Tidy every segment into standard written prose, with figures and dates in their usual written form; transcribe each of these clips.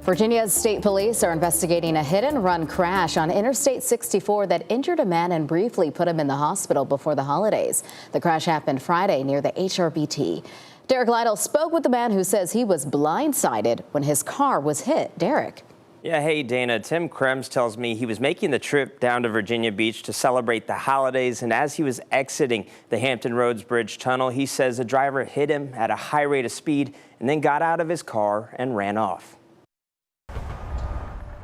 Virginia's state police are investigating a hit-and-run crash on Interstate 64 that injured a man and briefly put him in the hospital before the holidays. The crash happened Friday near the HRBT. Derek Lytle spoke with the man who says he was blindsided when his car was hit. Derek. Yeah, hey, Dana. Tim Krems tells me he was making the trip down to Virginia Beach to celebrate the holidays, and as he was exiting the Hampton Roads Bridge-Tunnel, he says the driver hit him at a high rate of speed and then got out of his car and ran off.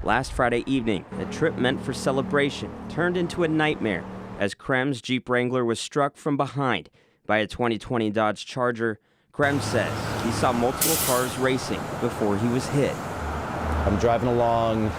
Last Friday evening, a trip meant for celebration turned into a nightmare as Krems' Jeep Wrangler was struck from behind by a 2020 Dodge Charger. Krems says he saw multiple cars racing before he was hit. I'm driving along,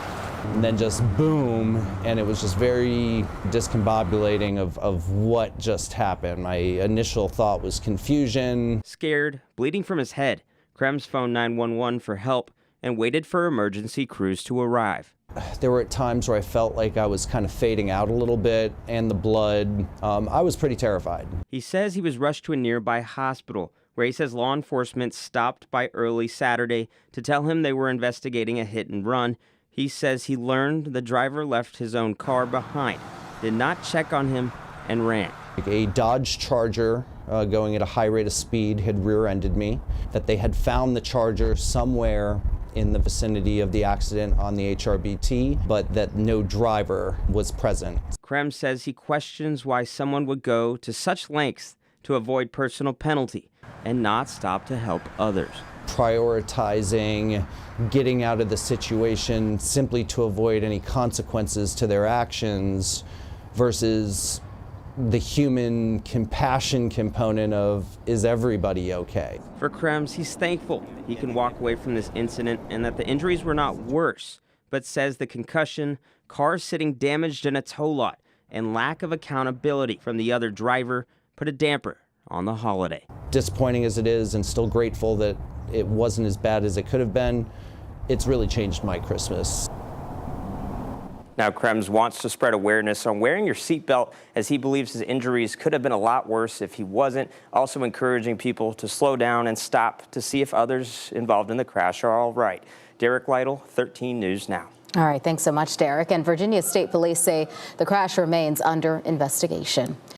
and then just boom, and it was just very discombobulating of what just happened. My initial thought was confusion. Scared, bleeding from his head, Krems phoned 911 for help and waited for emergency crews to arrive. There were times where I felt like I was kind of fading out a little bit, and the blood, I was pretty terrified. He says he was rushed to a nearby hospital, where he says law enforcement stopped by early Saturday to tell him they were investigating a hit and run. He says he learned the driver left his own car behind, did not check on him, and ran. A Dodge Charger going at a high rate of speed had rear-ended me, that they had found the Charger somewhere in the vicinity of the accident on the HRBT, but that no driver was present. Krems says he questions why someone would go to such lengths to avoid personal penalty and not stop to help others. Prioritizing getting out of the situation simply to avoid any consequences to their actions versus the human compassion component of, is everybody okay? For Krems, he's thankful he can walk away from this incident and that the injuries were not worse, but says the concussion, cars sitting damaged in a tow lot, and lack of accountability from the other driver put a damper on the holiday. Disappointing as it is, and still grateful that it wasn't as bad as it could have been, it's really changed my Christmas. Now, Krems wants to spread awareness on wearing your seatbelt, as he believes his injuries could have been a lot worse if he wasn't. Also encouraging people to slow down and stop to see if others involved in the crash are all right. Derek Lytle, 13 News Now. All right, thanks so much, Derek. And Virginia State Police say the crash remains under investigation.